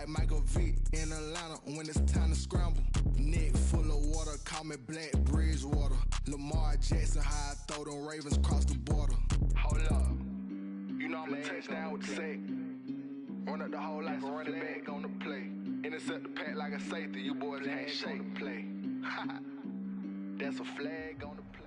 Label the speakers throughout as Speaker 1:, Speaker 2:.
Speaker 1: like Michael Vick in Atlanta when it's time to scramble. Neck full of water, call me Black Bridgewater. Lamar Jackson, how I throw them Ravens across the border. Hold up, you know I'm a touchdown with the sack. Run up the whole like a running back on the play. Intercept the pack like a safety, you boys ain't shake the play. That's a flag on the play.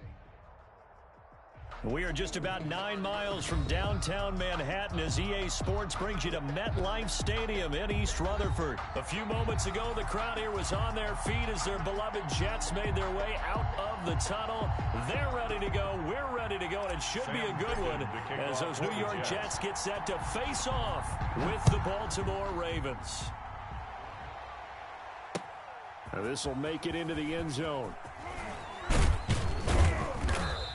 Speaker 2: We are just about 9 miles from downtown Manhattan as EA Sports brings you to MetLife Stadium in East Rutherford. A few moments ago, the crowd here was on their feet as their beloved Jets made their way out of the tunnel. They're ready to go. We're ready to go, and it should be a good one as those New York Jets get set to face off with the Baltimore Ravens. Now this will make it into the end zone.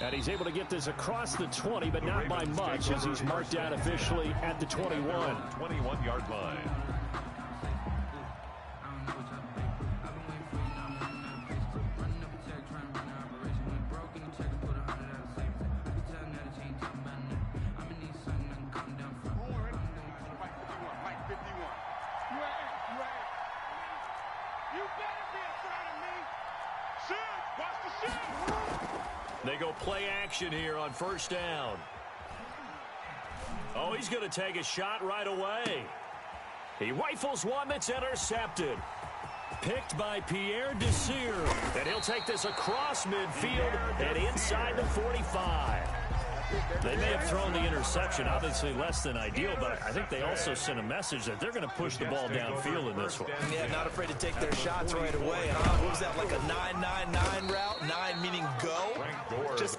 Speaker 2: And he's able to get this across the 20, but not by much as he's marked out officially at the 21.
Speaker 3: 21-yard line.
Speaker 2: They go play action here on first down. Oh, he's going to take a shot right away. He rifles one that's intercepted. Picked by Pierre Desir. And he'll take this across midfield and inside the 45. They may have thrown the interception, obviously less than ideal, but I think they also sent a message that they're going to push the ball downfield in this one.
Speaker 4: Yeah, not afraid to take their shots right away. What was that, like a 9-9-9 route? 9 meaning go? Just...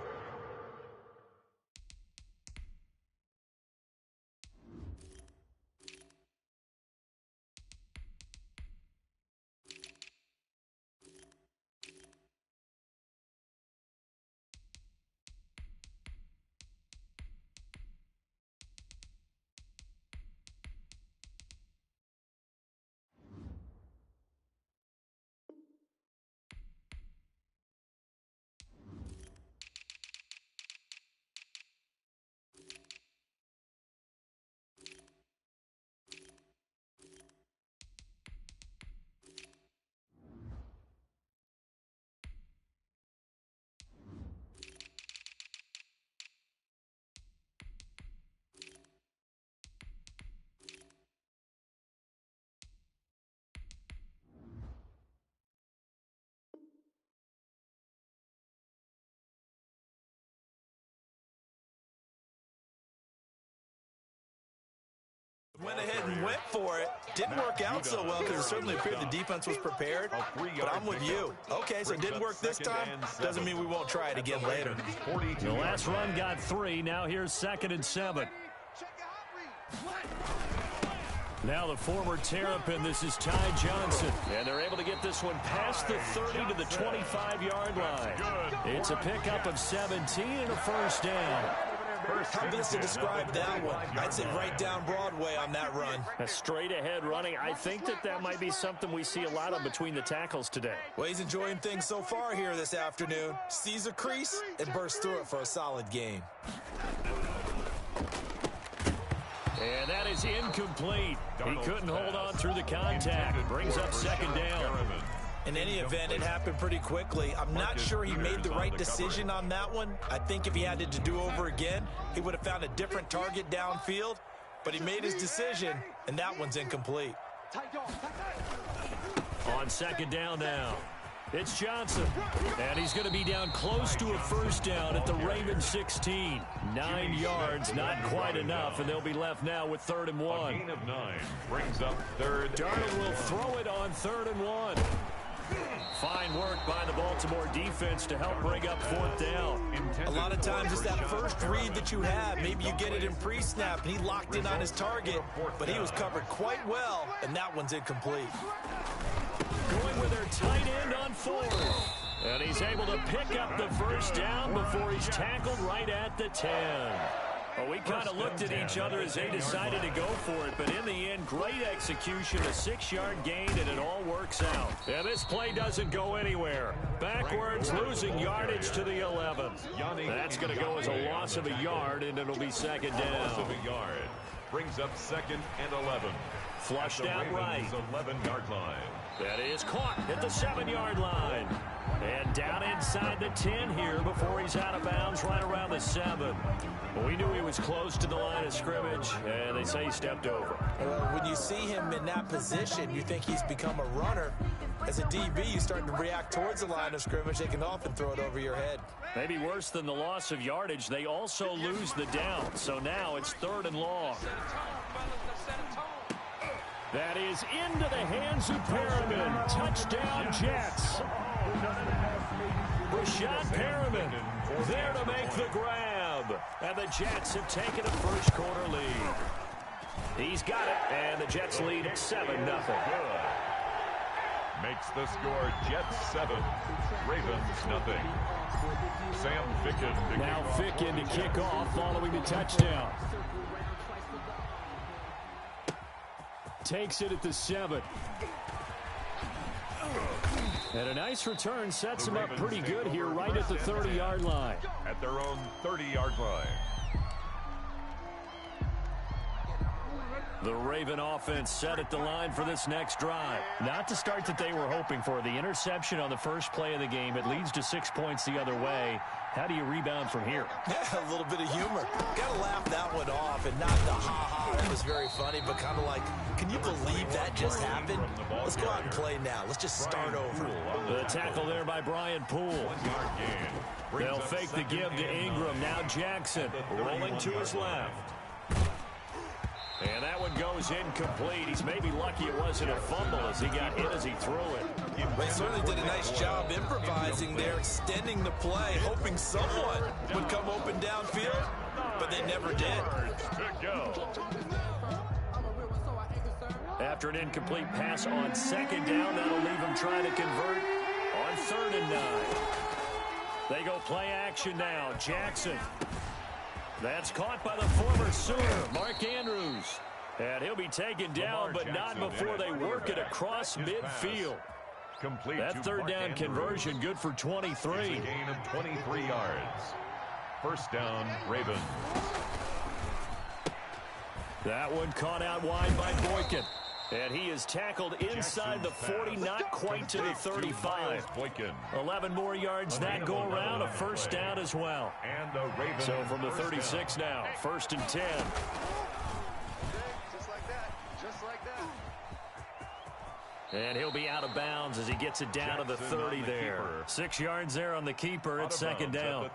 Speaker 4: went ahead and went for it. Didn't work out so well because it certainly appeared the defense was prepared. But I'm with you. Okay, so it didn't work this time. Doesn't mean we won't try it again later.
Speaker 2: The last run got 3. Now here's 2nd and 7. Now the former Terrapin, this is Ty Johnson. And they're able to get this one past the 30 to the 25-yard line. It's a pickup of 17 and a first down.
Speaker 4: How best to describe that one? I'd say right down Broadway on that run.
Speaker 2: A straight ahead running. I think that might be something we see a lot of between the tackles today.
Speaker 4: Well, he's enjoying things so far here this afternoon. Sees a crease and bursts through it for a solid gain.
Speaker 2: And that is incomplete. He couldn't hold on through the contact. It brings up 2nd down.
Speaker 4: In any event, it happened pretty quickly. I'm not sure he made the right decision on that one. I think if he had it to do over again, he would have found a different target downfield. But he made his decision, and that one's incomplete.
Speaker 2: On 2nd down now, it's Johnson. And he's going to be down close to a first down at the Ravens 16. 9 yards, not quite enough, and they'll be left now with 3rd and 1.
Speaker 3: A gain of 9 brings up 3rd.
Speaker 2: Darnold will throw it on 3rd and 1. Fine work by the Baltimore defense to help bring up 4th down.
Speaker 4: A lot of times it's that first read that you have. Maybe you get it in pre-snap, and he locked in on his target, but he was covered quite well, and that one's incomplete.
Speaker 2: Going with their tight end on 4th. And he's able to pick up the first down before he's tackled right at the 10. Well, we kind of looked at each other as they decided to go for it, but in the end, great execution, a 6-yard gain, and it all works out. And this play doesn't go anywhere. Backwards, losing yardage to the 11. That's going to go as a loss of a yard, and it'll be 2nd down.
Speaker 3: Loss of a yard brings up 2nd and 11.
Speaker 2: Flushed out right.
Speaker 3: 11-yard line.
Speaker 2: That is caught at the 7-yard line. And down inside the 10 here before he's out of bounds right around the 7. Well, we knew he was close to the line of scrimmage, and they say he stepped over.
Speaker 4: Well, when you see him in that position, you think he's become a runner. As a DB, you start to react towards the line of scrimmage. They can often throw it over your head.
Speaker 2: Maybe worse than the loss of yardage, they also lose the down. So now it's 3rd and long. That is into the hands of Perriman. Touchdown, Jets. Rashad Perriman there to make the grab. And the Jets have taken a first-quarter lead. He's got it, and the Jets lead at 7-0.
Speaker 3: Makes the score Jets 7, Ravens nothing. Sam Ficken.
Speaker 2: Now Ficken to kick off following the touchdown. Takes it at the 7. And a nice return sets him up pretty good here right at the 30-yard line.
Speaker 3: At their own 30-yard line.
Speaker 2: The Raven offense set at the line for this next drive. Not the start that they were hoping for. The interception on the first play of the game. It leads to 6 points the other way. How do you rebound from here?
Speaker 4: Yeah, a little bit of humor. Got to laugh that one off, and not the ha-ha. It was very funny, but kind of like, can you believe that just happened? Let's go out and play now. Let's just start over.
Speaker 2: The tackle there by Brian Poole. They'll fake the give to Ingram. Now Jackson rolling to his left. And that one goes incomplete. He's maybe lucky it wasn't a fumble as he got hit as he threw it.
Speaker 4: They certainly did a nice job improvising there, extending the play, hoping someone would come open downfield, but they never did.
Speaker 2: After an incomplete pass on 2nd down, that'll leave him trying to convert on 3rd and 9. They go play action now. Jackson. That's caught by the former Sooner, Mark Andrews. And he'll be taken down, but not before they work it across midfield. That 3rd down conversion good for 23.
Speaker 3: It's a gain of 23 yards. First down, Ravens.
Speaker 2: That one caught out wide by Boykin. And he is tackled inside the 40, not quite to the 35. 11 more yards that go around, a first down as well. So from the 36 now, 1st and 10. And he'll be out of bounds as he gets it down to the 30 there. 6 yards there on the keeper at 2nd down.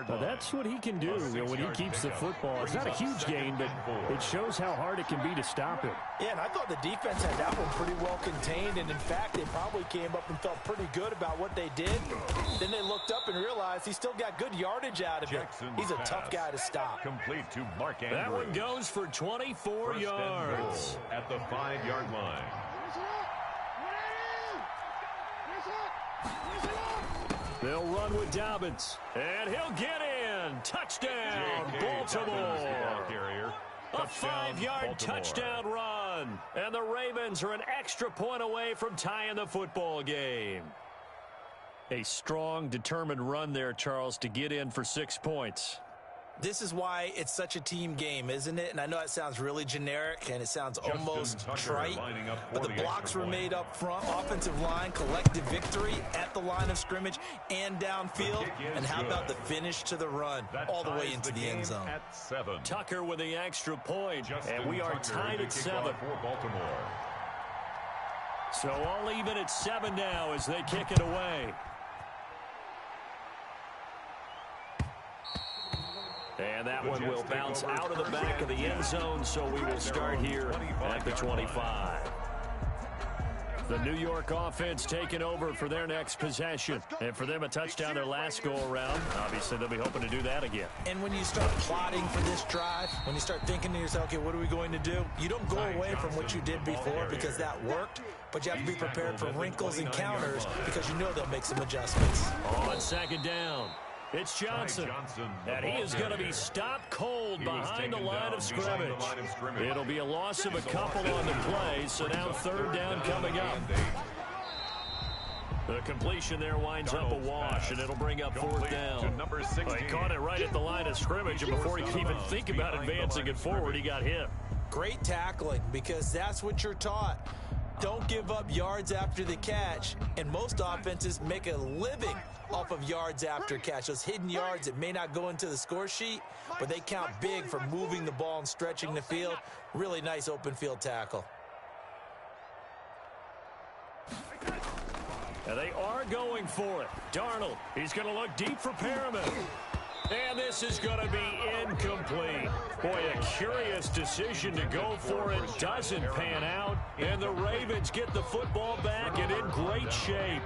Speaker 2: Now that's what he can do when he keeps the football. It's not a huge gain, but it shows how hard it can be to stop him.
Speaker 4: Yeah, and I thought the defense had that one pretty well contained, and in fact, they probably came up and felt pretty good about what they did. Then they looked up and realized he still got good yardage out of it. He's a tough guy to stop.
Speaker 3: Complete to Mark Andrews.
Speaker 2: That one goes for 24 yards.
Speaker 3: At the 5-yard line.
Speaker 2: They'll run with Dobbins, and he'll get in. Touchdown, Baltimore. A 5-yard touchdown run. And the Ravens are an extra point away from tying the football game. A strong, determined run there, Charles, to get in for 6 points.
Speaker 4: This is why it's such a team game, isn't it? And I know it sounds really generic and it sounds almost trite, but the blocks were made up front, offensive line, collective victory at the line of scrimmage and downfield. And how about the finish to the run all the way into the end zone?
Speaker 2: Tucker with the extra point, and we are tied at 7. So all even at 7 now as they kick it away. And that one will bounce out of the back of the end zone, so we will start here at the 25. The New York offense taking over for their next possession. And for them, a touchdown their last go-around. Obviously, they'll be hoping to do that again.
Speaker 4: And when you start plotting for this drive, when you start thinking to yourself, okay, what are we going to do? You don't go away from what you did before because that worked, but you have to be prepared for wrinkles and counters because you know they'll make some adjustments.
Speaker 2: On 2nd down. It's Johnson, and he is going to be stopped cold behind the line of scrimmage. It'll be a loss of a couple on the play, so now 3rd down coming up. The completion there winds up a wash, and it'll bring up 4th down. He caught it right at the line of scrimmage, and before he could even think about advancing it forward, he got hit.
Speaker 4: Great tackling, because that's what you're taught. Don't give up yards after the catch, and most offenses make a living off of yards after catch. Those hidden yards that may not go into the score sheet, but they count big for moving the ball and stretching the field. Really nice open field tackle.
Speaker 2: And they are going for it. Darnold, he's going to look deep for Perriman. And this is going to be incomplete. Boy, a curious decision to go for it. Doesn't pan out. And the Ravens get the football back and in great shape.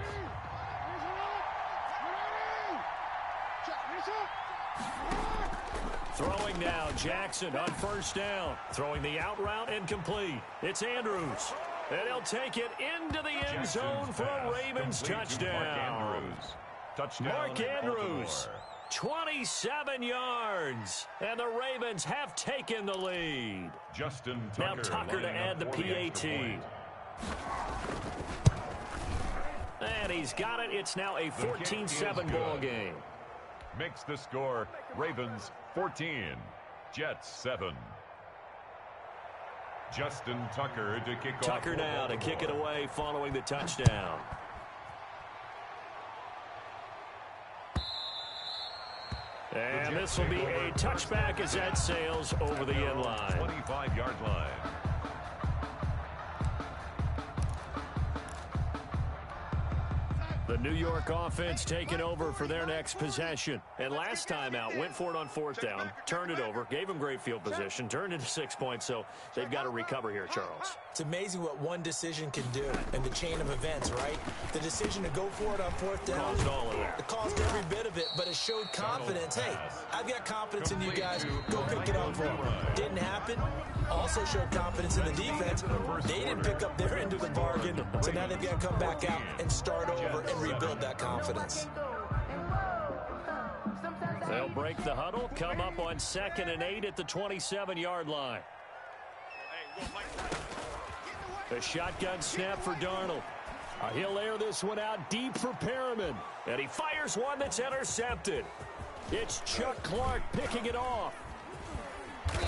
Speaker 2: Throwing now, Jackson on first down. Throwing the out route incomplete. It's Andrews. And he'll take it into the end zone for a Ravens touchdown. Mark Andrews, 27 yards. And the Ravens have taken the lead.
Speaker 3: Justin Tucker.
Speaker 2: Now Tucker to add the PAT. And he's got it. It's now a 14-7 ball game.
Speaker 3: Makes the score Ravens 14, Jets 7. Justin Tucker to kick off.
Speaker 2: Tucker now to kick it away following the touchdown. And this will be a touchback as that sails over the end line.
Speaker 3: 25-yard line.
Speaker 2: The New York offense taking over for their next possession. And last time out, went for it on fourth down, turned it over, gave them great field position, turned into 6 points, so they've got to recover here, Charles.
Speaker 4: It's amazing what one decision can do in the chain of events, right? The decision to go for it on fourth down.
Speaker 2: Caused all of that.
Speaker 4: It caused every bit of it, but it showed confidence. Hey, I've got confidence in you guys. Go pick it up for them. Didn't happen. Also showed confidence in the defense. They didn't pick up their end of the bargain, so now they've got to come back out and start over and rebuild that confidence.
Speaker 2: They'll break the huddle, come up on 2nd and 8 at the 27-yard line. The shotgun snap for Darnold. He'll air this one out deep for Perriman. And he fires one that's intercepted. It's Chuck Clark picking it off.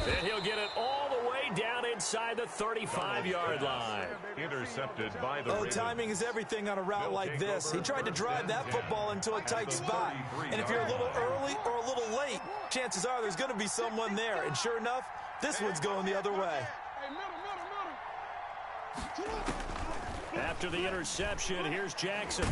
Speaker 2: And he'll get it all the way down inside the 35-yard line.
Speaker 3: Intercepted by the Ravens.
Speaker 4: Timing is everything on a route like this. He tried to drive that football into a tight spot. And if you're a little early or a little late, chances are there's going to be someone there. And sure enough, this one's going the other way.
Speaker 2: After the interception, here's Jackson.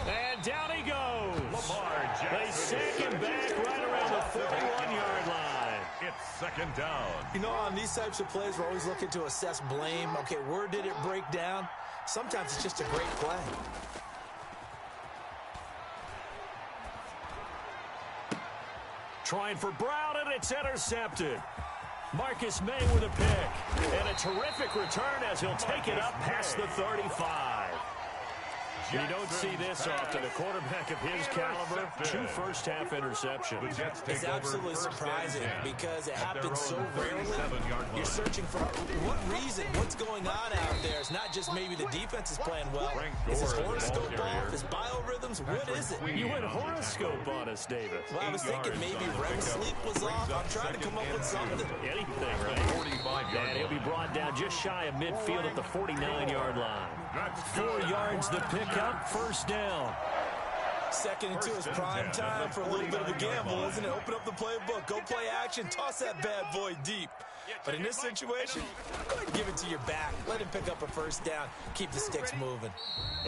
Speaker 2: And down he goes.
Speaker 3: Lamar Jackson.
Speaker 2: They sack him back right around the 41-yard line.
Speaker 3: It's 2nd down.
Speaker 4: You know, on these types of plays, we're always looking to assess blame. Okay, where did it break down? Sometimes it's just a great play.
Speaker 2: Trying for Brown, and it's intercepted. Marcus May with a pick. And a terrific return as he'll take it up past the 35. You don't see this often. A quarterback of his caliber, 2 first-half interceptions.
Speaker 4: It's absolutely surprising because it happens so rarely. You're searching for what reason, what's going on out there. It's not just maybe the defense is playing well. Is his horoscope off? His biorhythms? What is it?
Speaker 2: You went horoscope on us, David.
Speaker 4: Well, I was thinking maybe REM sleep was off. I'm trying to come up with something.
Speaker 2: Anything, right? And he'll be brought down just shy of midfield at the 49-yard line. 4 yards the pickup, first down.
Speaker 4: 2nd and 2 is prime time for a little bit of a gamble, isn't it? Open up the playbook, go play action, toss that bad boy deep. But in this situation, go ahead and give it to your back. Let him pick up a first down, keep the sticks moving.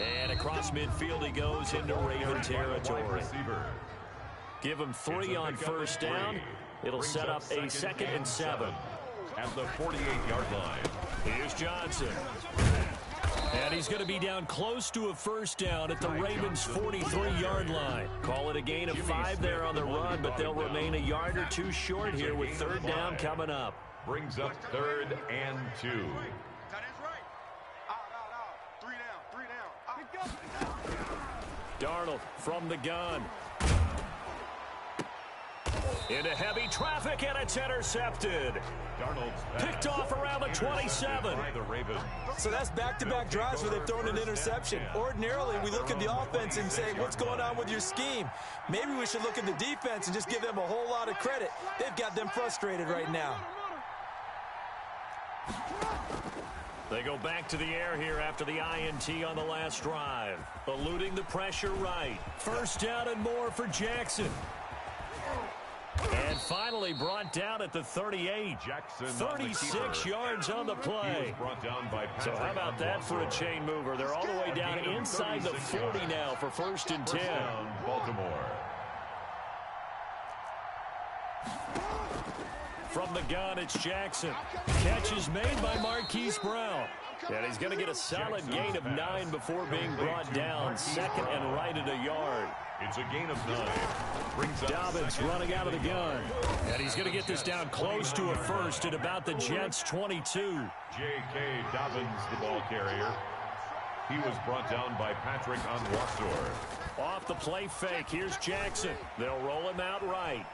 Speaker 2: And across midfield he goes into Raven territory. Give him 3 on first down. It'll set up a 2nd and 7.
Speaker 3: At the 48-yard line.
Speaker 2: Here's Johnson. And he's going to be down close to a first down at the Ravens' 43-yard line. Call it a gain of 5 there on the run, but they'll remain a yard or 2 short here with 3rd down coming up.
Speaker 3: Brings up 3rd and 2.
Speaker 2: Darnold from the gun. Into heavy traffic, and it's intercepted. Picked off around the 27.
Speaker 4: So that's back-to-back drives where they've thrown an interception. Ordinarily, we look at the offense and say, what's going on with your scheme? Maybe we should look at the defense and just give them a whole lot of credit. They've got them frustrated right now.
Speaker 2: They go back to the air here after the INT on the last drive. Eluding the pressure right. First down and more for Jackson. And finally brought down at the 38.
Speaker 3: Jackson
Speaker 2: 36 yards on the play. So how about that for a chain mover? They're all the way down inside the 40 now for 1st and 10.
Speaker 3: Baltimore.
Speaker 2: From the gun, it's Jackson. Catch is made by Marquise Brown. And he's going to get a solid gain of 9 before being brought down. 2nd and right at a yard.
Speaker 3: It's a gain of 9.
Speaker 2: Dobbins running out of the gun. And he's going to get this down close to a first at about the Jets' 22.
Speaker 3: J.K. Dobbins, the ball carrier. He was brought down by Patrick Onwuasor.
Speaker 2: Off the play fake, here's Jackson. They'll roll him out right.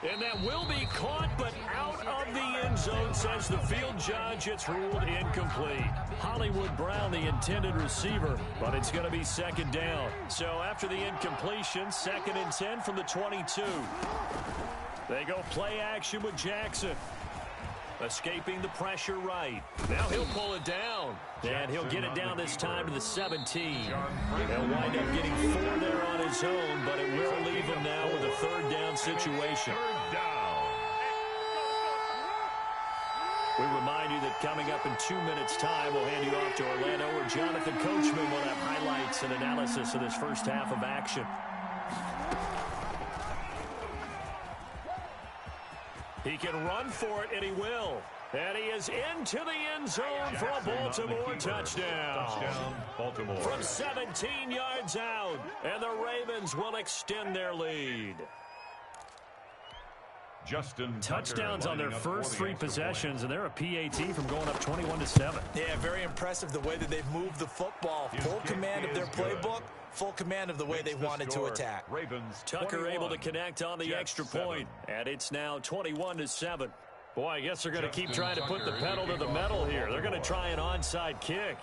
Speaker 2: And that will be caught, but out of the end zone, says the field judge. It's ruled incomplete. Hollywood Brown, the intended receiver, but it's going to be 2nd down. So after the incompletion, 2nd and 10 from the 22. They go play action with Jackson. Escaping the pressure right. Now he'll pull it down. And he'll get it down this time to the 17. He'll wind up getting 4 there on his own, but it will leave him now with a 3rd down situation. We remind you that coming up in 2 minutes' time, we'll hand you off to Orlando, where Jonathan Coachman will have highlights and analysis of this first half of action. He can run for it, and he will. And he is into the end zone for a Baltimore touchdown.
Speaker 3: Baltimore.
Speaker 2: From 17 yards out, and the Ravens will extend their lead.
Speaker 3: Justin
Speaker 2: Touchdowns on their first 3 possessions, and they're a PAT from going up 21-7.
Speaker 4: Yeah, very impressive the way that they've moved the football. Full command of their playbook, full command of the way they wanted to attack.
Speaker 3: Ravens
Speaker 2: Tucker able to connect on the extra point, and it's now 21-7. Boy, I guess they're going to keep trying to put the pedal to the metal here. They're going to try an onside kick.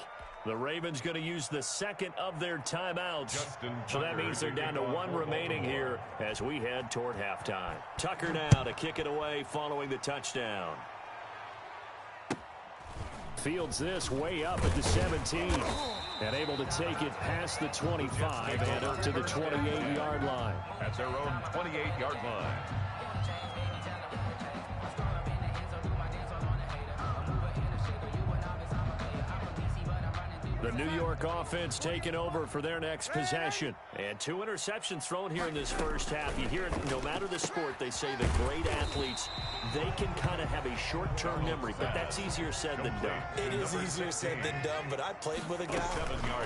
Speaker 2: The Ravens going to use the 2nd of their timeouts. So that means they're down to 1 remaining here as we head toward halftime. Tucker now to kick it away following the touchdown. Fields this way up at the 17. And able to take it past the 25 and up to the 28-yard line.
Speaker 3: At their own 28-yard line.
Speaker 2: The New York offense taking over for their next possession. And 2 interceptions thrown here in this first half. You hear it, no matter the sport, they say the great athletes, they can kind of have a short-term memory, but that's easier said than done.
Speaker 4: It is easier said than done, but I played with a guy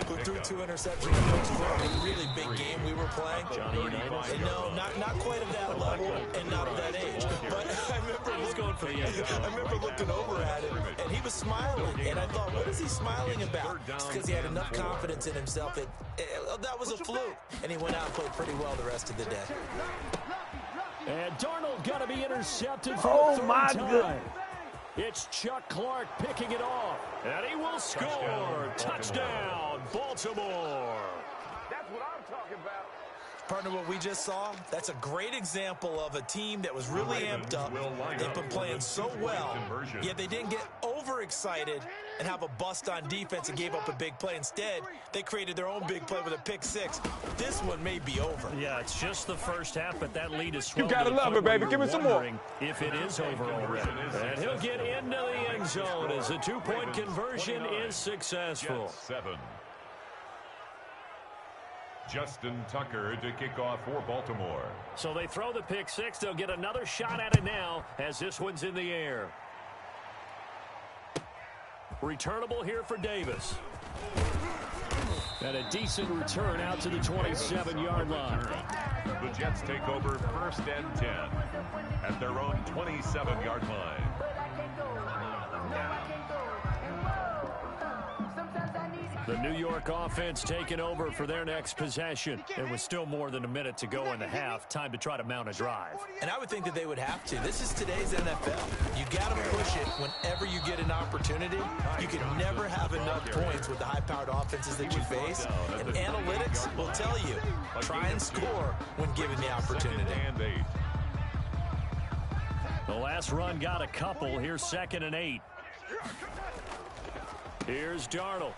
Speaker 4: who threw 2 interceptions for a really big game we were playing.
Speaker 2: Johnny Unitas?
Speaker 4: No, not quite at that level and not at that age. But I remember looking over at him, and he was smiling, and I thought, what is he smiling about? It's because he had enough confidence in himself that was a fluke, and he went out and played pretty well the rest of the day.
Speaker 2: And Darnold got to be intercepted for the 3rd time. It's Chuck Clark picking it off, and he will score. Touchdown, Baltimore.
Speaker 5: That's what I'm talking about.
Speaker 4: Partner, what we just saw, that's a great example of a team that was really amped up. They've been playing so well, yet they didn't get overexcited and have a bust on defense and gave up a big play. Instead, they created their own big play with a pick 6. This one may be over.
Speaker 2: Yeah, it's just the first half, but that lead is swelled.
Speaker 5: You gotta love it, baby. Give me some more.
Speaker 2: If it is over already. And he'll get into the end zone as the 2-point conversion is successful.
Speaker 3: 7. Justin Tucker to kick off for Baltimore.
Speaker 2: So they throw the pick 6. They'll get another shot at it now as this one's in the air. Returnable here for Davis. And a decent return out to the 27-yard line.
Speaker 3: The Jets take over 1st and 10 at their own 27-yard line.
Speaker 2: The New York offense taking over for their next possession. There was still more than a minute to go in the half. Time to try to mount a drive.
Speaker 4: And I would think that they would have to. This is today's NFL. You got to push it whenever you get an opportunity. You can never have enough points with the high-powered offenses that you face. And analytics will tell you, try and score when given the opportunity.
Speaker 2: The last run got a couple. Here's 2nd and 8. Here's Darnold.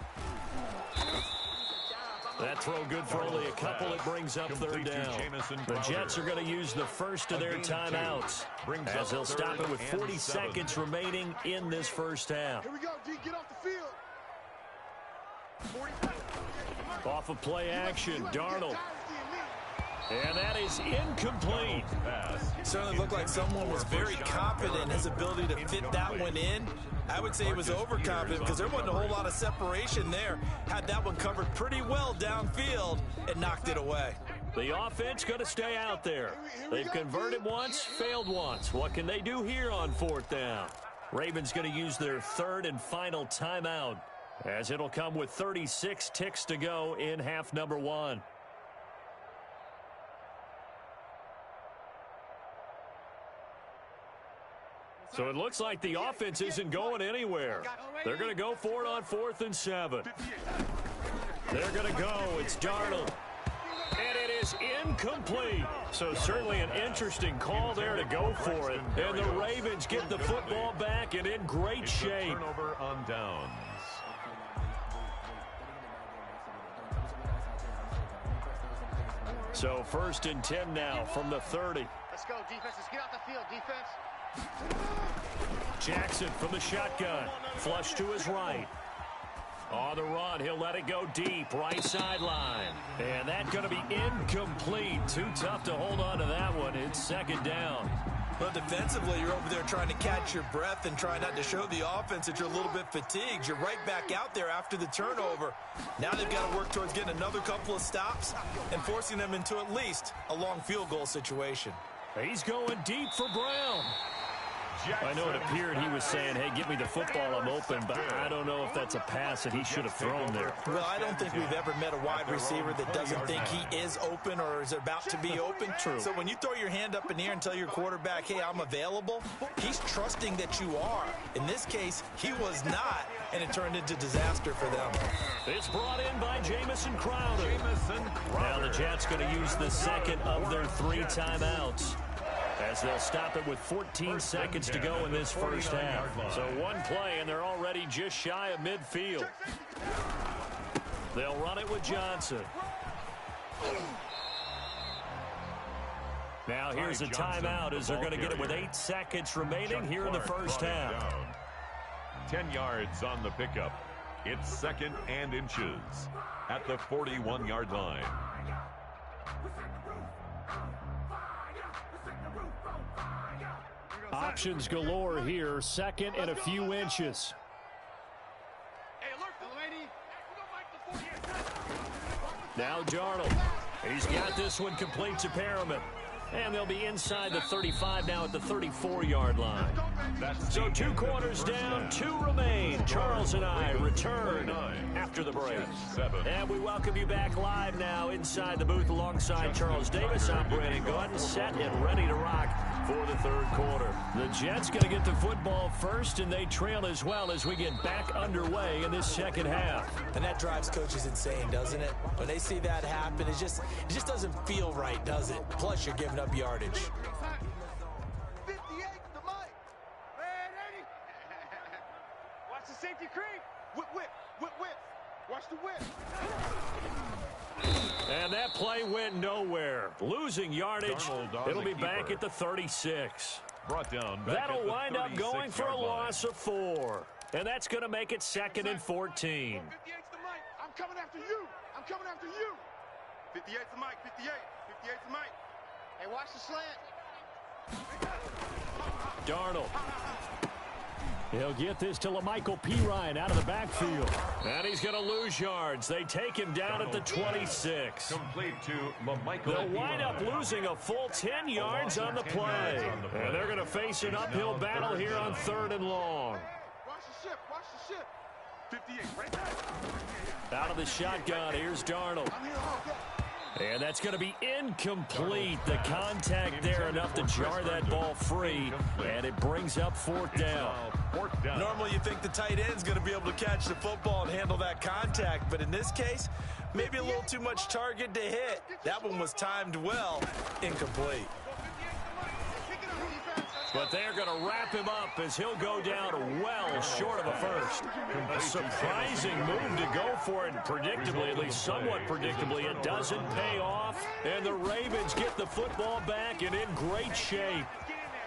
Speaker 2: That throw good for only a couple. It brings up 3rd down. The Jets are going to use the first of their timeouts as they'll stop it with 40 seconds remaining in this first half.
Speaker 5: Here we go, D. Get off the field.
Speaker 2: Off of play action, Darnold. And that is incomplete.
Speaker 4: Certainly looked like someone was very confident in his ability to fit that one in. I would say he was overconfident because there wasn't a whole lot of separation there. Had that one covered pretty well downfield and knocked it away.
Speaker 2: The offense going to stay out there. They've converted once, failed once. What can they do here on 4th down? Ravens going to use their 3rd and final timeout, as it'll come with 36 ticks to go in half number 1. So it looks like the offense isn't going anywhere. They're going to go for it on 4th and 7. They're going to go. It's Darnold. And it is incomplete. So certainly an interesting call there to go for it. And the Ravens get the football back and in great shape.
Speaker 3: Turnover on downs.
Speaker 2: So 1st and 10 now from the 30.
Speaker 6: Let's go, defense. Let's get off the field, defense.
Speaker 2: Jackson from the shotgun. Flush to his right. On the run, he'll let it go deep, right sideline. And that's going to be incomplete. Too tough to hold on to that one. It's 2nd down.
Speaker 4: But defensively, you're over there trying to catch your breath and try not to show the offense that you're a little bit fatigued. You're right back out there after the turnover. Now they've got to work towards getting another couple of stops and forcing them into at least a long field goal situation.
Speaker 2: He's going deep for Brown. I know it appeared he was saying, hey, give me the football, I'm open, but I don't know if that's a pass that he should have thrown there.
Speaker 4: Well, I don't think we've ever met a wide receiver that doesn't think he is open or is about to be open.
Speaker 2: True.
Speaker 4: So when you throw your hand up in the air and tell your quarterback, hey, I'm available, he's trusting that you are. In this case, he was not, and it turned into disaster for them.
Speaker 2: It's brought in by Jamison Crowder. Now the Jets going to use the 2nd of their 3 timeouts, as they'll stop it with 14 seconds to go in this first half. So one play, and they're already just shy of midfield. They'll run it with Johnson. Now here's a timeout as they're going to get it with 8 seconds remaining here in the first half.
Speaker 3: 10 yards on the pickup. It's 2nd and inches at the 41-yard line.
Speaker 2: Options galore here. 2nd and a few inches. Now Darnold. He's got this one complete to Perriman. And they'll be inside the 35 now at the 34-yard line. So 2 quarters down, 2 remain. Charles and I return after the break. And we welcome you back live now inside the booth alongside Charles Davis. I'm Brandon Gaudin, set and ready to rock for the 3rd quarter. The Jets going to get the football first, and they trail as well as we get back underway in this 2nd half.
Speaker 4: And that drives coaches insane, doesn't it? When they see that happen, it just doesn't feel right, does it? Plus, you're giving up yardage.
Speaker 5: 58 to Mike. Watch the safety creep. Whip. Watch the whip.
Speaker 2: And that play went nowhere. Losing yardage. It'll be back at the 36.
Speaker 3: Brought down.
Speaker 2: That'll wind up going for a loss of 4. And that's going to make it 2nd and 14.
Speaker 5: 58's the Mike. I'm coming after you. 58's the Mike. 58's the Mike.
Speaker 6: Hey, watch the slant.
Speaker 2: Darnold. He'll get this to LaMichael Pirine out of the backfield. And he's going to lose yards. They take him down at the 26.
Speaker 3: Complete to LaMichael.
Speaker 2: They'll wind up losing a full 10 yards on the play. And they're going to face an uphill battle here on 3rd and long.
Speaker 5: Watch the ship. 58 right there.
Speaker 2: Out of the shotgun, here's Darnold. And that's going to be incomplete. The contact there enough to jar that ball free. And it brings up 4th down.
Speaker 4: Normally you think the tight end's going to be able to catch the football and handle that contact. But in this case, maybe a little too much target to hit. That one was timed well. Incomplete.
Speaker 2: But they're going to wrap him up as he'll go down well short of a first. A surprising move to go for it. Predictably, at least somewhat predictably, it doesn't pay off. And the Ravens get the football back and in great shape.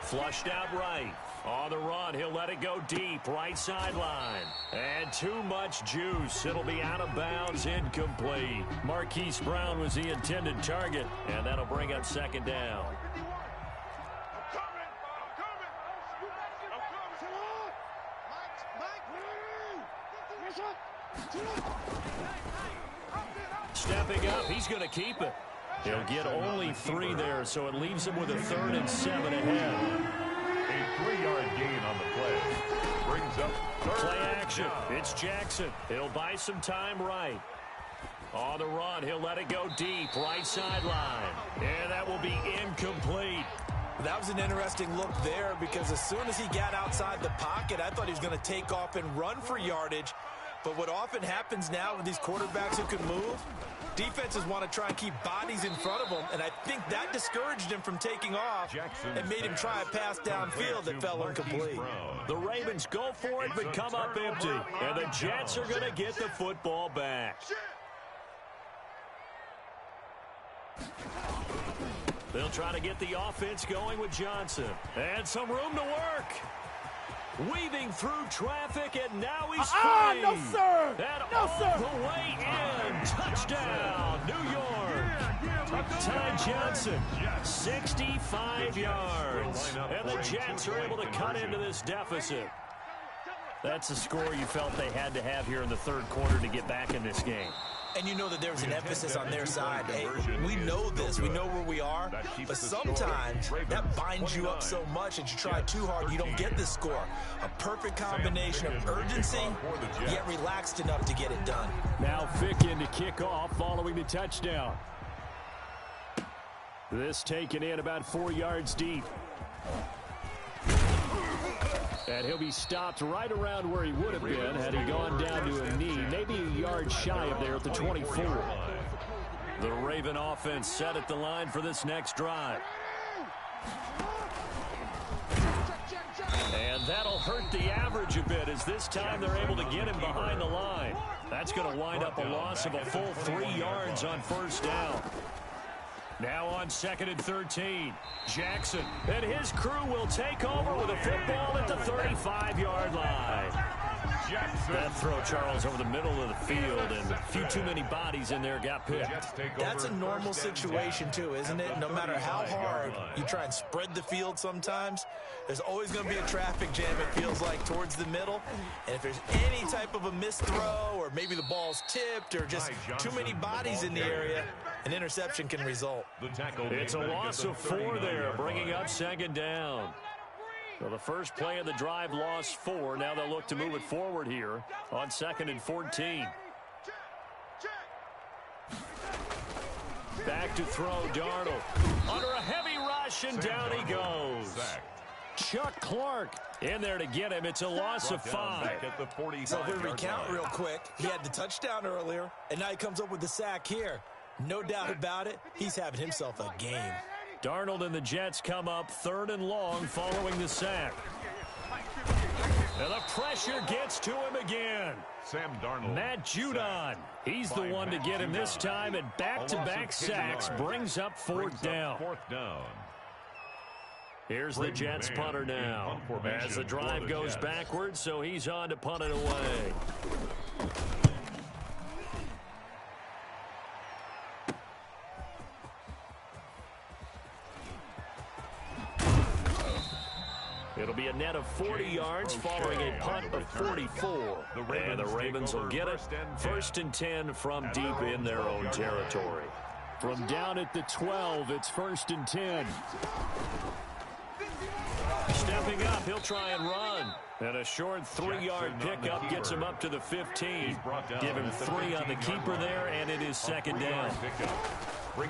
Speaker 2: Flushed out right. On the run, he'll let it go deep, right sideline. And too much juice. It'll be out of bounds, incomplete. Marquise Brown was the intended target, and that'll bring up second down. Stepping up, he's going to keep it. He'll get only 3 there, so it leaves him with a 3rd and 7 ahead.
Speaker 3: A 3-yard gain on the play. Brings up
Speaker 2: play action. It's Jackson. He'll buy some time right. On the run, he'll let it go deep, right sideline. And that will be incomplete.
Speaker 4: That was an interesting look there because as soon as he got outside the pocket, I thought he was going to take off and run for yardage. But what often happens now with these quarterbacks who can move, defenses want to try and keep bodies in front of them, and I think that discouraged him from taking off and made him try a pass downfield that fell incomplete.
Speaker 2: The Ravens go for it but come up empty, and the Jets are going to get the football back. They'll try to get the offense going with Johnson. And some room to work. Weaving through traffic, and now he's free.
Speaker 7: No, sir.
Speaker 2: And
Speaker 7: No, sir.
Speaker 2: all the way in. Touchdown, New York. Ty Johnson, 65 yards. And the Jets are able to cut into this deficit. That's a score you felt they had to have here in the third quarter to get back in this game.
Speaker 4: And you know that there's an emphasis on their side. Hey, we know this. We know where we are. But sometimes that binds you up so much that you try too hard, you don't get this score. A perfect combination of urgency, yet relaxed enough to get it done.
Speaker 2: Now Fick in to kick off following the touchdown. This taken in about 4 yards deep. And he'll be stopped right around where he would have been had he gone down to a knee, maybe a yard shy of there at the 24. The Raven offense set at the line for this next drive. And that'll hurt the average a bit as this time they're able to get him behind the line. That's going to wind up a loss of a full 3 yards on first down. Now on 2nd and 13, Jackson and his crew will take over with a football at the 35-yard line. That throw, Charles, over the middle of the field, and a few too many bodies in there got picked.
Speaker 4: That's a normal situation, too, isn't it? No matter how hard you try and spread the field sometimes, there's always going to be a traffic jam, it feels like, towards the middle. And if there's any type of a missed throw or maybe the ball's tipped or just too many bodies in the area, an interception can result.
Speaker 2: It's a loss of 4 there, bringing up second down. So the first play of the drive lost 4. Now they'll look to move it forward here on 2nd and 14. Back to throw, Darnold. Under a heavy rush, and down he goes. Chuck Clark in there to get him. It's a loss of 5.
Speaker 4: So if we recount real quick, he had the touchdown earlier, and now he comes up with the sack here. No doubt about it, he's having himself a game.
Speaker 2: Darnold and the Jets come up 3rd and long following the sack. And the pressure gets to him again.
Speaker 3: Sam Darnold.
Speaker 2: Matt Judon. He's the one to get him this time, and back-to-back sacks brings up 4th down. Here's the Jets punter now. As the drive goes backwards, so he's on to punt it away. It'll be a net of 40 yards following a punt of 44. And the Ravens will get it. 1st and 10 from deep in their own territory. From down at the 12, it's 1st and 10. Stepping up, he'll try and run. And a short 3-yard pickup gets him up to the 15. Give him 3 on the keeper there, and it is second down. On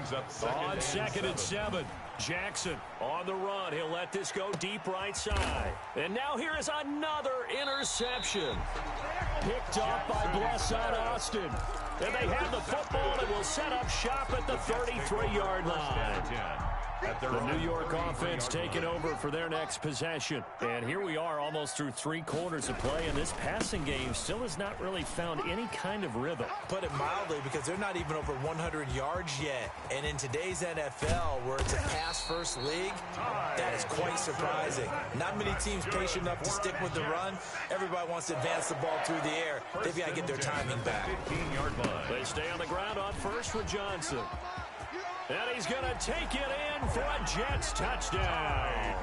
Speaker 2: 2nd and 7, Jackson on the run. He'll let this go deep right side. And now here is another interception. Picked off by Blesson Austin. And they have the football and will set up shop at the 33-yard line. The New York offense taking over for their next possession. And here we are almost through 3 quarters of play, and this passing game still has not really found any kind of rhythm.
Speaker 4: Put it mildly, because they're not even over 100 yards yet. And in today's NFL, where it's a pass-first league, that is quite surprising. Not many teams patient enough to stick with the run. Everybody wants to advance the ball through the air. They've got to get their timing back.
Speaker 3: 15-yard line.
Speaker 2: They stay on the ground on first with Johnson. And he's going to take it in for a Jets touchdown.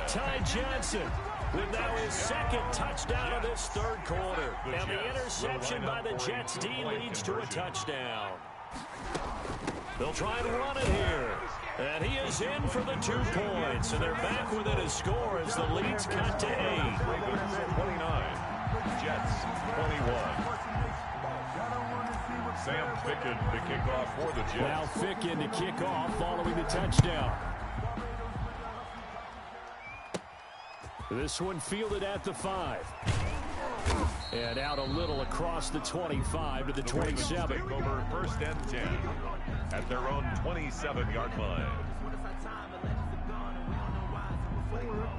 Speaker 2: Ty Johnson with now his 2nd touchdown of this 3rd quarter. And the interception by the Jets D leads to a touchdown. They'll try and run it here. And he is in for the 2 points. And they're back within a score as the lead's cut to 8.
Speaker 3: Ravens 29. Jets 21. Sam Ficken to kick off for the Jets.
Speaker 2: Now Ficken to kick off following the touchdown. This one fielded at the 5. And out a little across the 25 to the 27.
Speaker 3: Take over 1st and 10 at their own 27-yard line.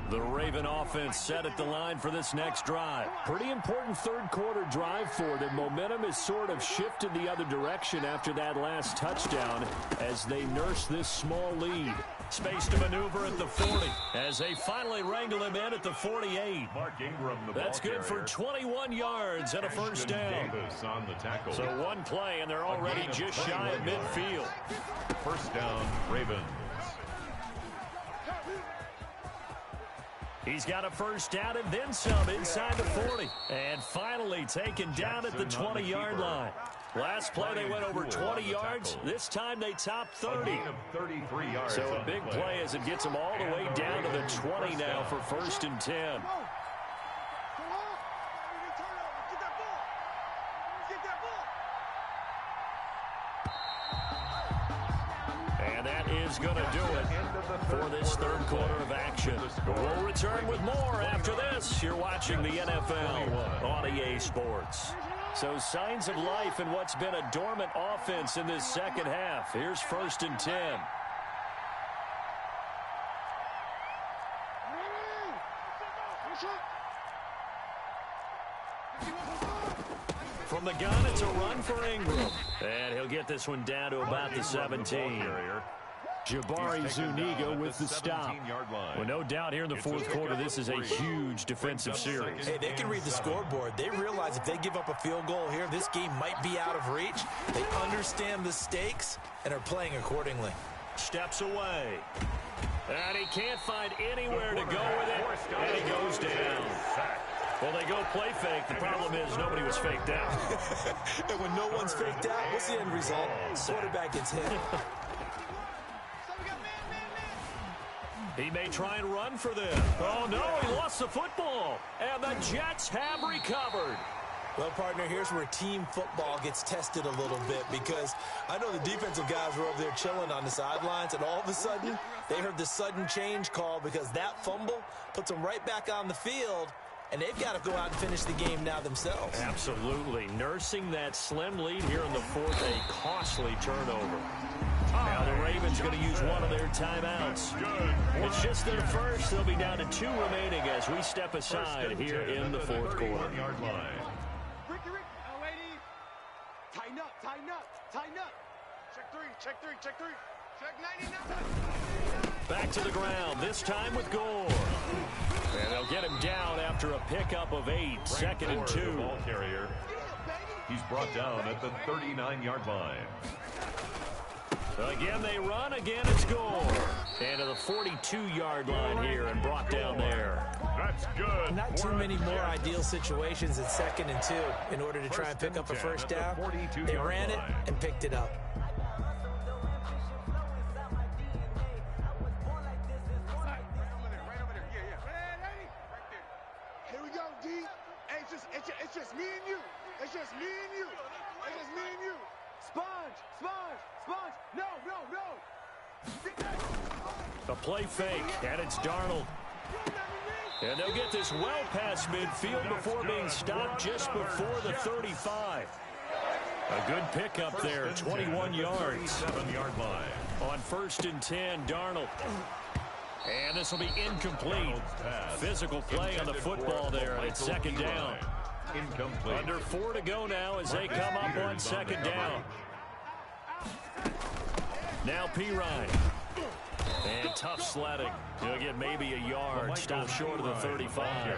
Speaker 2: The Raven offense set at the line for this next drive. Pretty important 3rd quarter drive for them. Momentum has sort of shifted the other direction after that last touchdown as they nurse this small lead. Space to maneuver at the 40 as they finally wrangle him in at the 48.
Speaker 3: Mark Ingram, the
Speaker 2: That's good for 21 yards and a 1st down.
Speaker 3: On the tackle.
Speaker 2: So 1 play and they're already just shy of midfield.
Speaker 3: 1st down, Ravens.
Speaker 2: He's got a 1st down and then some inside the 40. And finally taken down at the 20-yard line. Last play they went over 20 yards. This time they topped 30.
Speaker 3: 33 yards.
Speaker 2: So a big play as it gets them all the way down to the 20 now for 1st and 10. And that is going to do it for this 3rd quarter of action. We'll return with more after this. You're watching the NFL on EA Sports. So signs of life in what's been a dormant offense in this 2nd half. Here's 1st and 10. From the gun, it's a run for Ingram. And he'll get this one down to about the 17. Jabari Zuniga with the stop. Well, no doubt here in the 4th quarter, this is a huge defensive series.
Speaker 4: Hey, they can read the scoreboard. They realize if they give up a field goal here, this game might be out of reach. They understand the stakes and are playing accordingly.
Speaker 2: Steps away. And he can't find anywhere to go with it. And he goes down. Well, they go play fake. The problem is nobody was faked out.
Speaker 4: And when no one's faked out, what's the end result? Quarterback gets hit.
Speaker 2: He may try and run for them. Oh, no, he lost the football. And the Jets have recovered.
Speaker 4: Well, partner, here's where team football gets tested a little bit, because I know the defensive guys were over there chilling on the sidelines, and all of a sudden, they heard the sudden change call because that fumble puts them right back on the field, and they've got to go out and finish the game now themselves.
Speaker 2: Absolutely. Nursing that slim lead here in the 4th, a costly turnover. Now the Ravens going to use one of their timeouts. It's just their 1st. They'll be down to 2 remaining as we step aside here in the 4th quarter.
Speaker 5: Tighten up, tighten up, tighten up. Check 3, check 3, check 3. Check 99.
Speaker 2: Back to the ground, this time with Gore. And they'll get him down after a pickup of 8, 2nd and 2.
Speaker 3: Ball carrier. He's brought down at the 39-yard line.
Speaker 2: Again, they run. Again, it's Gore. And to the 42-yard line here and brought down there.
Speaker 3: That's good.
Speaker 4: Not too many more ideal situations at 2nd and 2 in order to try and pick up a 1st down. They ran it and picked it up.
Speaker 5: Here we go, D. Hey, it's just me and you. It's just me and you. It's just me and you. Sponge, sponge, sponge. No, no, no.
Speaker 2: A play fake, and it's Darnold. And they'll get this well past midfield before being stopped just before the 35. A good pickup there, 21 yards.
Speaker 3: 37-yard line.
Speaker 2: On 1st and 10, Darnold. And this will be incomplete. Physical play on the football there, and it's 2nd down.
Speaker 3: Incomplete.
Speaker 2: Under 4 to go now as they come up on 2nd down. Now Pirine. And tough sledding. He'll get maybe a yard. Stop short of the 35.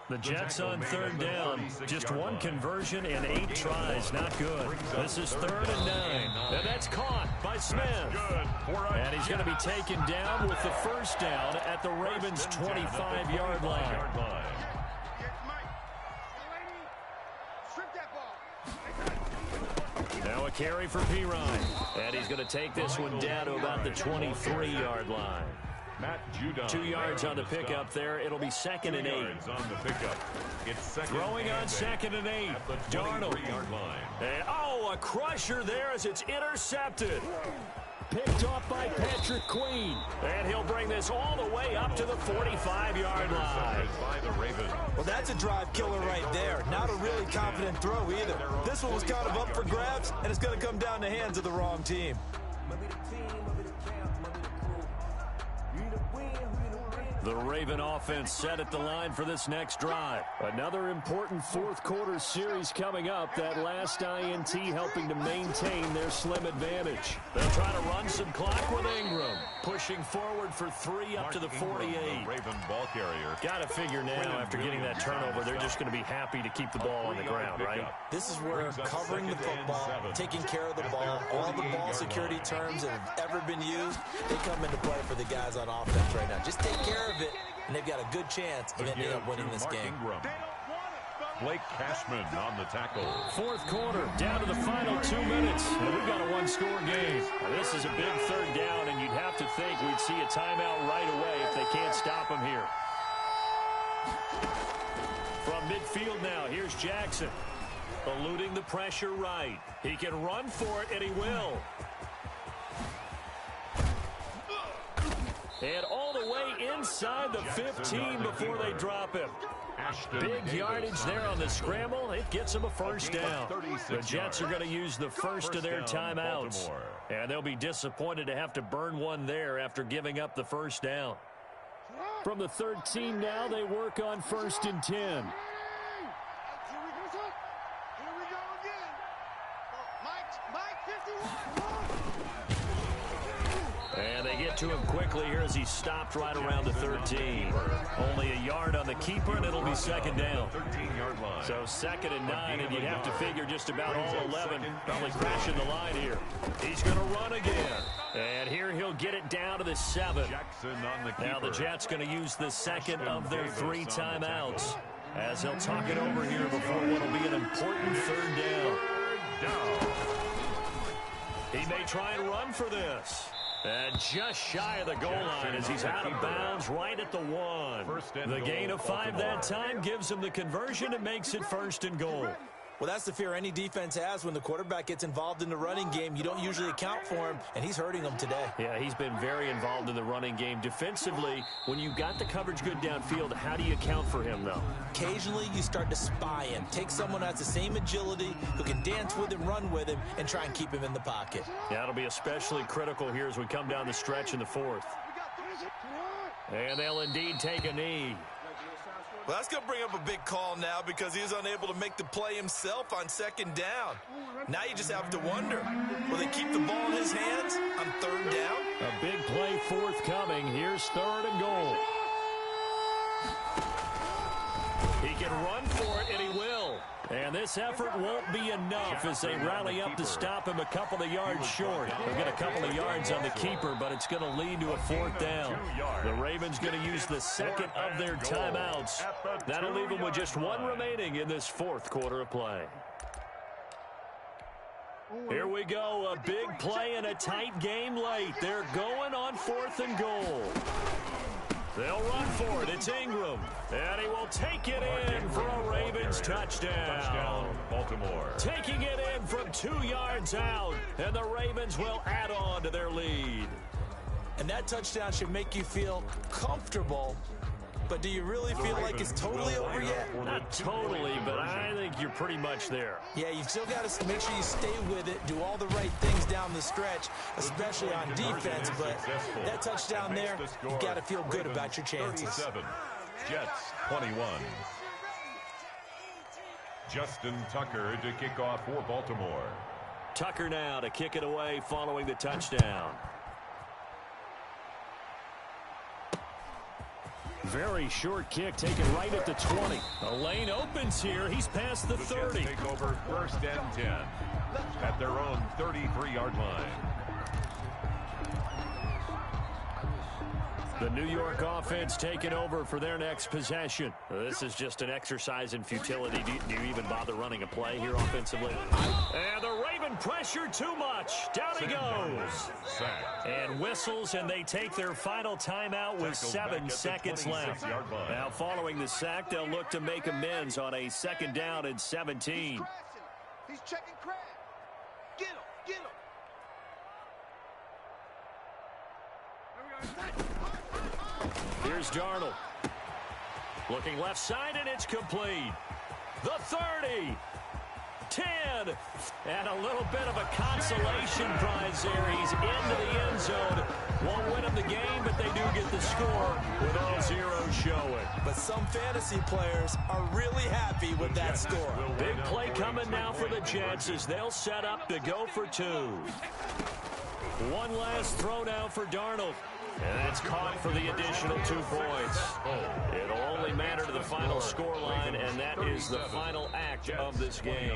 Speaker 2: The Jets on 3rd down. Just 1 conversion and 8 tries. Not good. This is 3rd and 9. And that's caught by Smith. And he's going to be taken down with the 1st down at the Ravens' 25-yard line. Now a carry for Pirine. And he's going to take this one down to about the 23-yard line.
Speaker 3: Matt Judon
Speaker 2: 2 yards on the pickup there. It'll be 2nd and 8.
Speaker 3: On the pickup. It's
Speaker 2: Throwing on 2nd and 8. Darnold. And, a crusher there as it's intercepted. Picked off by Patrick Queen. And he'll bring this all the way up to the 45-yard line.
Speaker 4: Well, that's a drive killer right there. Not a really confident throw either. This one was kind of up for grabs, and it's going to come down the hands of the wrong team.
Speaker 2: The Raven offense set at the line for this next drive. Another important 4th quarter series coming up. That last INT helping to maintain their slim advantage. They'll try to run some clock with Ingram. Pushing forward for 3 up to the 48.
Speaker 3: Raven ball carrier.
Speaker 2: Got to figure now after getting that turnover, they're just going to be happy to keep the ball on the ground, right?
Speaker 4: This is where covering the football, taking care of the ball, all the ball security terms that have ever been used, they come into play for the guys on offense right now. Just take care of it, and they've got a good chance of ending up winning this game.
Speaker 3: Blake Cashman on the tackle.
Speaker 2: 4th quarter, down to the final 2 minutes. And we've got a 1-score game. This is a big 3rd down, and you'd have to think we'd see a timeout right away if they can't stop him here. From midfield now, here's Jackson. Eluding the pressure right. He can run for it, and he will. And all the way inside the 15 before they drop him. Big yardage there on the scramble. It gets them a 1st down. The Jets are going to use the first of their timeouts. And they'll be disappointed to have to burn one there after giving up the 1st down. From the 13 now, they work on 1st and 10. And they get to him quickly here as he stopped right around the 13. Only a yard on the keeper, and it'll be 2nd down.
Speaker 3: 13-yard line.
Speaker 2: So 2nd and 9, and you'd have to figure just about all 11 probably crashing the line here. He's going to run again. And here he'll get it down to the 7.
Speaker 3: Jackson on the keeper.
Speaker 2: Now the Jets going to use the 2nd of their 3 timeouts as they'll talk it over here before what will be an important 3rd down. He may try and run for this. And just shy of the goal line as he's out of bounds right at the 1. The gain of 5 that time gives him the conversion and makes it 1st and goal.
Speaker 4: Well, that's the fear any defense has when the quarterback gets involved in the running game. You don't usually account for him, and he's hurting them today.
Speaker 2: Yeah, he's been very involved in the running game. Defensively, when you got the coverage good downfield, how do you account for him, though?
Speaker 4: Occasionally, you start to spy him. Take someone who has the same agility, who can dance with him, run with him, and try and keep him in the pocket.
Speaker 2: Yeah, it'll be especially critical here as we come down the stretch in the 4th. And they'll indeed take a knee.
Speaker 4: Well, that's going to bring up a big call now because he was unable to make the play himself on 2nd down. Now you just have to wonder, will they keep the ball in his hands on 3rd down?
Speaker 2: A big play forthcoming. Here's 3rd and goal. He can run for it, and he will. And this effort won't be enough as they rally up to stop him a couple of yards short. They'll get a couple of yards on the keeper, but it's going to lead to a 4th down. The Ravens going to use the 2nd of their timeouts. That'll leave them with just 1 remaining in this 4th quarter of play. Here we go, a big play in a tight game late. They're going on 4th and goal. They'll run for it. It's Ingram. And he will take it in for a Ravens touchdown.
Speaker 3: Baltimore.
Speaker 2: Taking it in from 2 yards out. And the Ravens will add on to their lead.
Speaker 4: And that touchdown should make you feel comfortable But do you really feel like it's totally over yet?
Speaker 2: Not totally, but I think you're pretty much there.
Speaker 4: Yeah, you've still got to make sure you stay with it, do all the right things down the stretch, especially on defense. But that touchdown there, you've got to feel good about your chances.
Speaker 3: 37, Jets 21. Justin Tucker to kick off for Baltimore.
Speaker 2: Tucker now to kick it away following the touchdown. Very short kick taken right at the 20. The lane opens here. He's past the 30.
Speaker 3: Take over 1st and 10 at their own 33-yard line.
Speaker 2: The New York offense taking over for their next possession. This is just an exercise in futility. Do you even bother running a play here offensively? And the Raven pressure too much. Down he goes. And whistles, and they take their final timeout with 7 seconds left. Now following the sack, they'll look to make amends on a 2nd down and 17.
Speaker 5: He's checking Crab. Get him, get him.
Speaker 2: Here's Darnold. Looking left side, and it's complete. The 30. 10. And a little bit of a consolation prize there. He's into the end zone. Won't win him the game, but they do get the score with all zeros showing.
Speaker 4: But some fantasy players are really happy with that score.
Speaker 2: Big play coming now for the Jets as they'll set up to go for 2. One last throw now for Darnold. And that's caught for the additional 2 points. It'll only matter to the final scoreline, and that is the final act of this game.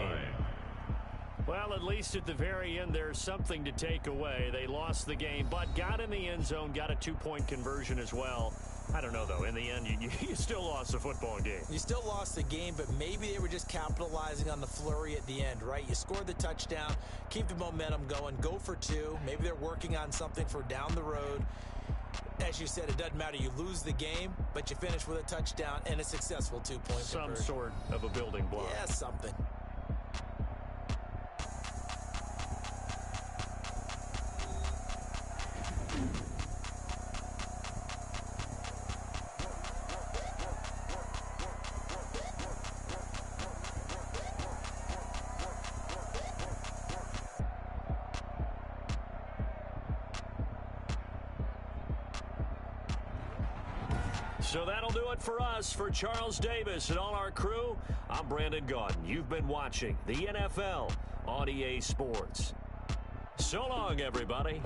Speaker 2: Well, at least at the very end, there's something to take away. They lost the game, but got in the end zone, got a 2-point conversion as well. I don't know, though. In the end, you still lost the football game.
Speaker 4: You still lost the game, but maybe they were just capitalizing on the flurry at the end, right? You scored the touchdown, keep the momentum going, go for 2. Maybe they're working on something for down the road. As you said, it doesn't matter. You lose the game, but you finish with a touchdown and a successful 2-point conversion.
Speaker 2: Some sort of a building block.
Speaker 4: Yeah, something.
Speaker 2: So that'll do it for us. For Charles Davis and all our crew, I'm Brandon Gaudin. You've been watching the NFL on EA Sports. So long, everybody.